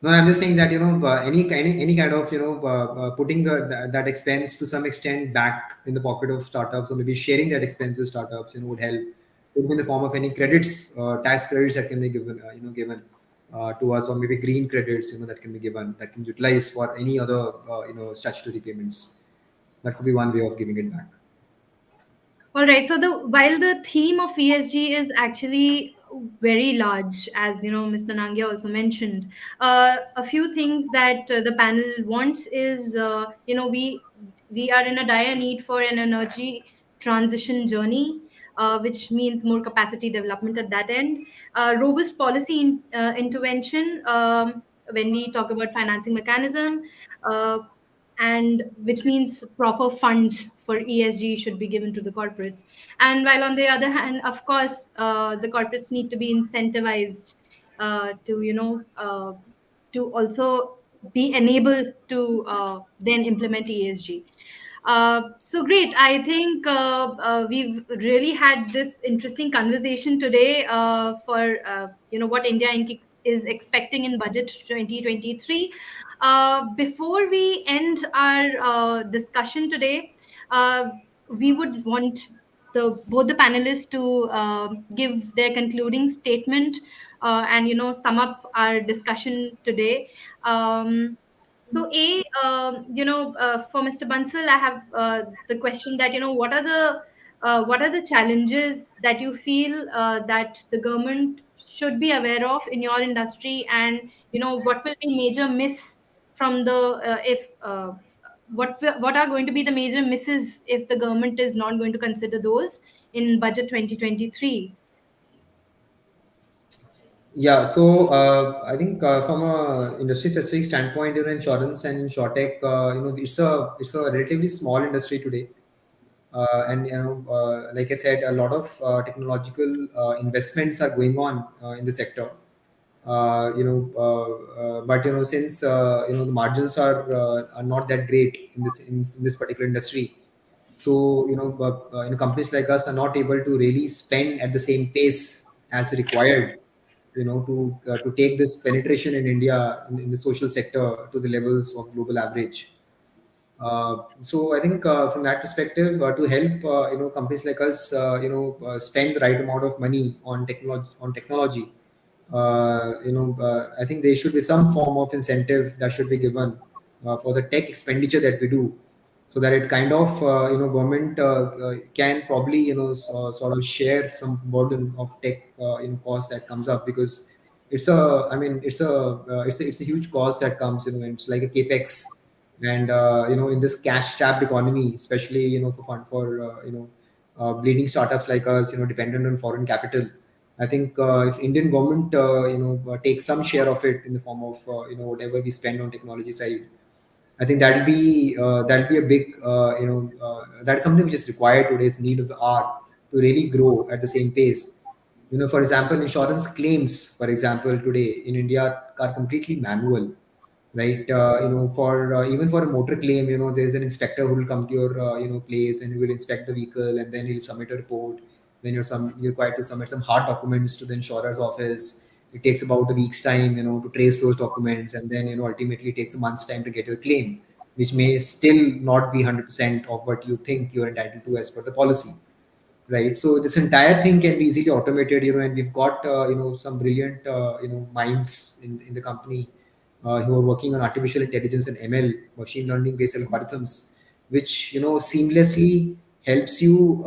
No, I'm just saying that any kind of putting that expense to some extent back in the pocket of startups, or maybe sharing that expense with startups, would help. Could be in the form of any credits, tax credits that can be given to us, or maybe green credits, that can be given, that can be utilized for any other statutory payments. That could be one way of giving it back. All right. So the while the theme of ESG is actually very large, as you know, Mr. Nangia also mentioned, a few things that the panel wants is, we are in a dire need for an energy transition journey, which means more capacity development at that end, robust policy intervention when we talk about financing mechanism. Uh, and which means proper funds for ESG should be given to the corporates. And while on the other hand, of course, the corporates need to be incentivized to, to also be enabled to then implement ESG. So great. I think we've really had this interesting conversation today for what India Inc. is expecting in budget 2023. Before we end our discussion today, we would want the both the panelists to give their concluding statement and sum up our discussion today. So, for Mr. Bansal, I have the question that what are the challenges that you feel that the government should be aware of in your industry, and what will be major miss from the if what are going to be the major misses if the government is not going to consider those in budget 2023? Yeah, so I think from a industry specific standpoint, insurance and insurtech, it's a relatively small industry today, and like I said, a lot of technological investments are going on in the sector. But since the margins are not that great in this particular industry, so companies like us are not able to really spend at the same pace as required, to take this penetration in India in the social sector to the levels of global average. So I think from that perspective, to help companies like us spend the right amount of money on technology, I think there should be some form of incentive that should be given for the tech expenditure that we do, so that it kind of government can probably sort of share some burden of tech cost that comes up, because it's a I mean it's a huge cost that comes, and it's like a capex. And in this cash strapped economy, especially for fun for bleeding startups like us, dependent on foreign capital, I think if Indian government takes some share of it in the form of whatever we spend on technology side, I think that'll be a big that's something which is required today's need of the hour to really grow at the same pace. For example, insurance claims, for example, today in India are completely manual, right? For even for a motor claim, there's an inspector who will come to your place, and he will inspect the vehicle, and then he'll submit a report. Then you're required to submit some hard documents to the insurer's office. It takes about a week's time, to trace those documents, and then ultimately it takes a month's time to get your claim, which may still not be 100% of what you think you're entitled to as per the policy, right? So this entire thing can be easily automated, and we've got some brilliant minds in the company who are working on artificial intelligence and ML, machine learning based algorithms, which seamlessly helps you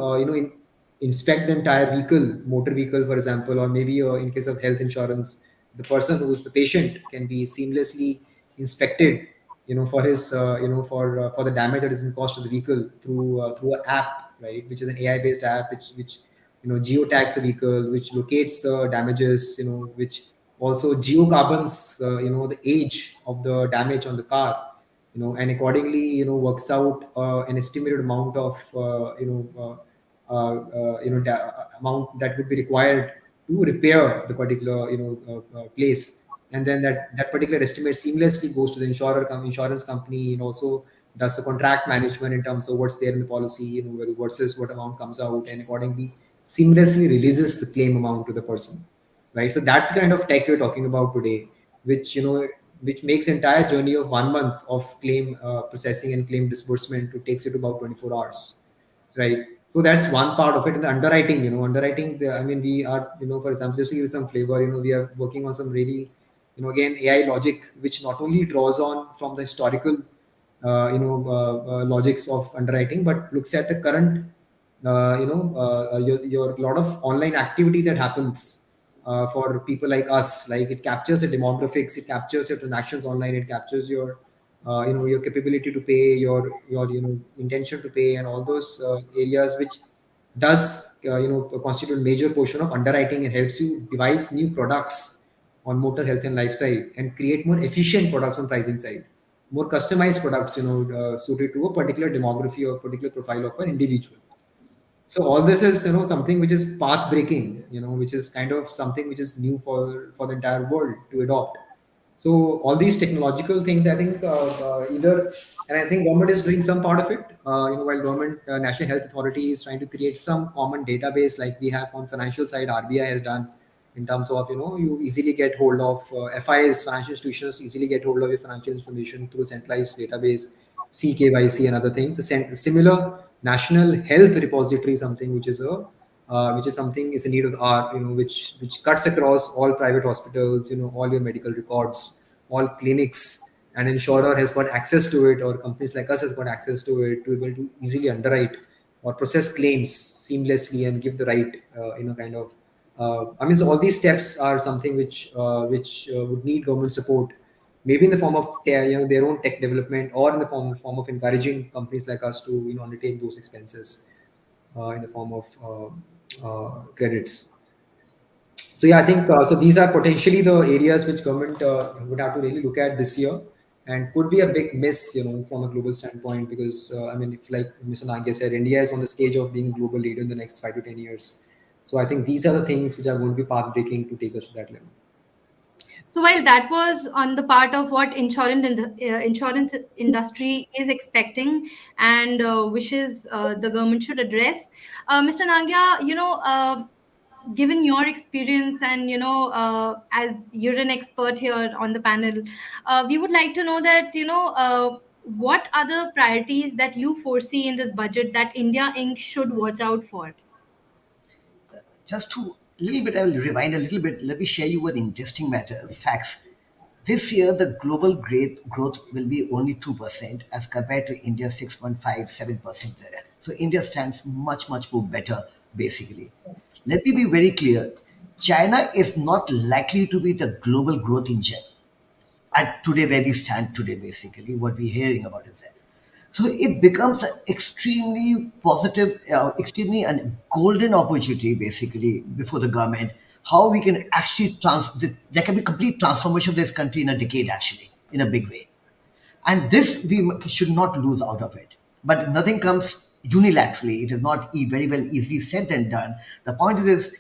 inspect the entire vehicle, motor vehicle, for example, or maybe in case of health insurance, the person who's the patient can be seamlessly inspected, for his for the damage that has been caused to the vehicle through an app, right, which is an AI based app, which geotags the vehicle, which locates the damages, which also geocarbons the age of the damage on the car, and accordingly works out an estimated amount of amount that would be required to repair the particular place. And then that particular estimate seamlessly goes to the insurance company, and also does the contract management in terms of what's there in the policy, versus what amount comes out, and accordingly seamlessly releases the claim amount to the person, right? So that's the kind of tech we're talking about today, which which makes entire journey of 1 month of claim processing and claim disbursement to takes you to about 24 hours, right? So that's one part of it. And the underwriting, I mean, we are, for example, just to give you some flavor, we are working on some really, again, AI logic, which not only draws on from the historical, logics of underwriting, but looks at the current, your lot of online activity that happens for people like us. Like, it captures the demographics, it captures your transactions online, it captures your your capability to pay, your intention to pay, and all those areas, which does constitute a major portion of underwriting, and helps you devise new products on motor health and life side, and create more efficient products on pricing side, more customized products suited to a particular demography or particular profile of an individual. So all this is something which is path breaking, which is kind of something which is new for the entire world to adopt. So all these technological things, I think either, and I think government is doing some part of it. While government, National Health Authority is trying to create some common database like we have on financial side, RBI has done, in terms of you easily get hold of FIs, financial institutions easily get hold of your financial information through a centralized database, CKYC and other things. A similar national health repository, something which is something is a need of the hour, which cuts across all private hospitals, all your medical records, all clinics, and insurer has got access to it, or companies like us has got access to it, to be able to easily underwrite or process claims seamlessly and give the right, kind of. I mean, so all these steps are something which would need government support, maybe in the form of their own tech development, or in the form of encouraging companies like us to undertake those expenses in the form of credits. So yeah, I think so. These are potentially the areas which government would have to really look at this year, and could be a big miss, from a global standpoint. Because I mean, if, like Mr. Nagia said, India is on the stage of being a global leader in the next 5 to 10 years. So I think these are the things which are going to be path breaking to take us to that level. So while that was on the part of what insurance industry is expecting and wishes the government should address, Mr. Nagya, given your experience and as you're an expert here on the panel, we would like to know that what are the priorities that you foresee in this budget that India Inc. should watch out for? Just to a little bit, I will rewind a little bit. Let me share you one interesting matter, facts. This year, the global growth will be only 2% as compared to India's 6.57% there. So India stands much, much more better, basically. Let me be very clear. China is not likely to be the global growth engine at today where we stand today, basically. What we're hearing about is that. So it becomes an extremely positive, extremely a golden opportunity, basically, before the government. How we can actually there can be complete transformation of this country in a decade, actually, in a big way. And this we should not lose out of it. But nothing comes unilaterally. It is not very well easily said and done. The point is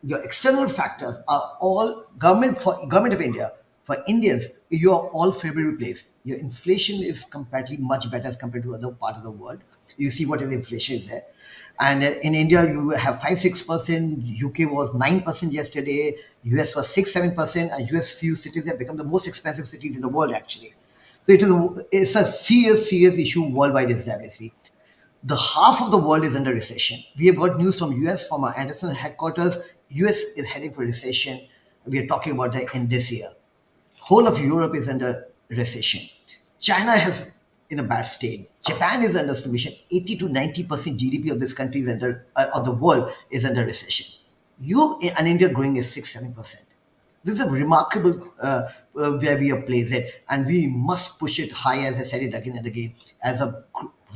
your external factors are all government of India. For Indians, you are all favorably placed. Your inflation is comparatively much better as compared to other part of the world. You see what is inflation is there. And in India, you have 5-6%. UK was 9% yesterday. US was 6-7%. And US few cities have become the most expensive cities in the world, actually. So it's a serious issue worldwide, is that basically. The half of the world is under recession. We have got news from US, from our Anderson headquarters. US is heading for recession. We are talking about that in this year. Whole of Europe is under recession. China has in a bad state. Japan is under submission. 80 to 90% GDP of this country is of the world is under recession. You and India growing is 6-7%. This is a remarkable where we have placed it, and we must push it high, as I said it again and again, as a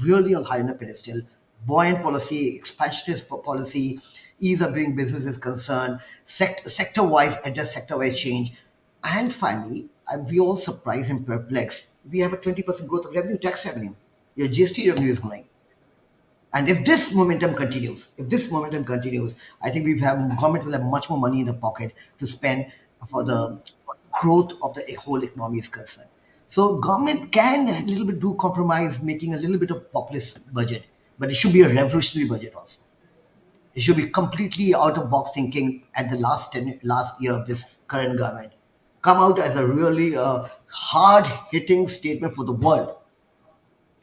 really on high on a pedestal. Buoyant policy, expansionist policy, ease of doing business is concerned, sector-wise, address sector-wise change. And finally, we all surprised and perplexed. We have a 20% growth of revenue, tax revenue. Your GST revenue is growing. And if this momentum continues, I think government will have much more money in the pocket to spend for the growth of the whole economy is concerned. So government can a little bit do compromise, making a little bit of populist budget, but it should be a revolutionary budget also. It should be completely out of box thinking at the last year of this current government. Come out as a really hard hitting statement for the world.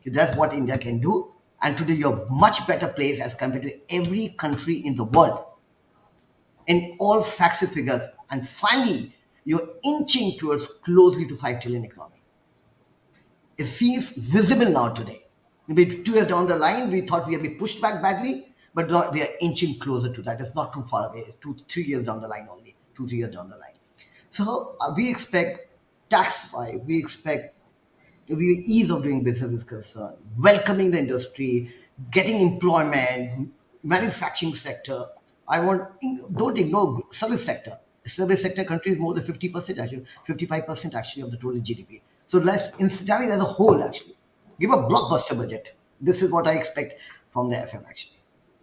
That's what India can do. And today you're much better placed as compared to every country in the world in all facts and figures. And finally, you're inching towards closely to 5 trillion economy. It seems visible now today. Maybe 2 years down the line, we thought we had been pushed back badly, but now we are inching closer to that. It's not too far away. It's 2-3 years down the line only. 2-3 years down the line. So we expect tax-wise, we expect we ease of doing business is concerned, welcoming the industry, getting employment, manufacturing sector. Don't ignore service sector. Service sector countries more than 50% actually, 55% actually of the total GDP. So let's India as a whole actually give a blockbuster budget. This is what I expect from the FM actually.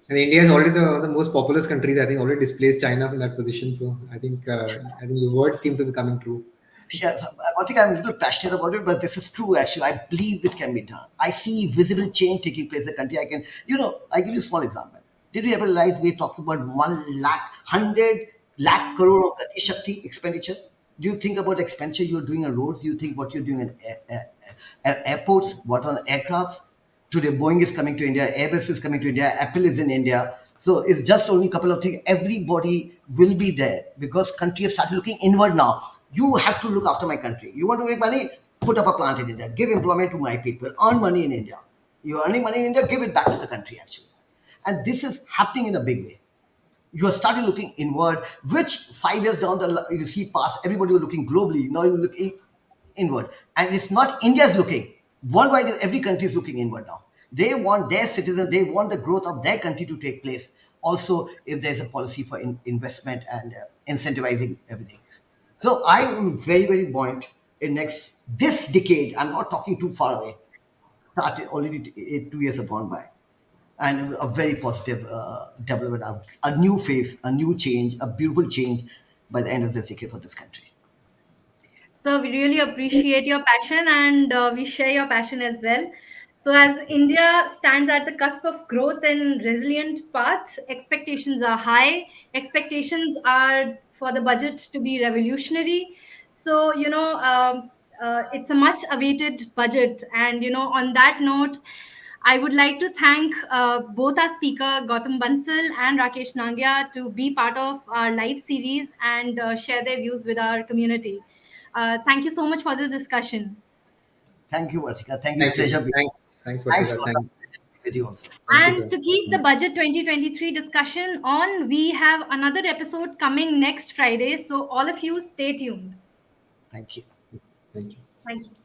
And India is already the most populous countries. I think already displaced China from that position. So I think your words seem to be coming true. Yes, one thing I'm a little passionate about it, but this is true actually. I believe it can be done. I see visible change taking place in the country. I give you a small example. Did you ever realize we're talking about 100 lakh crore of Gati Shakti expenditure? Do you think about expenditure you're doing on roads? Do you think what you're doing in airports? What on aircrafts? Today, Boeing is coming to India, Airbus is coming to India, Apple is in India. So it's just only a couple of things. Everybody will be there because country has started looking inward now. You have to look after my country. You want to make money? Put up a plant in India. Give employment to my people. Earn money in India. You're earning money in India, give it back to the country actually. And this is happening in a big way. You have started looking inward, which 5 years down the line, you see past, everybody was looking globally. Now you're looking inward. And it's not India's looking. Worldwide, every country is looking inward now. They want their citizens, they want the growth of their country to take place. Also, if there's a policy for investment and incentivizing everything. So I am very, very buoyant in this decade. I'm not talking too far away. Started already 2 years have gone by. And a very positive development, a new phase, a new change, a beautiful change by the end of this decade for this country. So we really appreciate your passion, and we share your passion as well. So as India stands at the cusp of growth and resilient path, expectations are high. Expectations are for the budget to be revolutionary. So It's a much awaited budget. And, on that note, I would like to thank both our speaker, Gautam Bansal and Rakesh Nangia, to be part of our live series and share their views with our community. Thank you so much for this discussion. Thank you, Vartika. Thank you. Thank you. Pleasure being. Thanks, Thanks, Vartika. Gautam. Thanks. With you also. Thank you, And sir. to keep the budget 2023 discussion on, we have another episode coming next Friday. So all of you stay tuned. Thank you. Thank you. Thank you.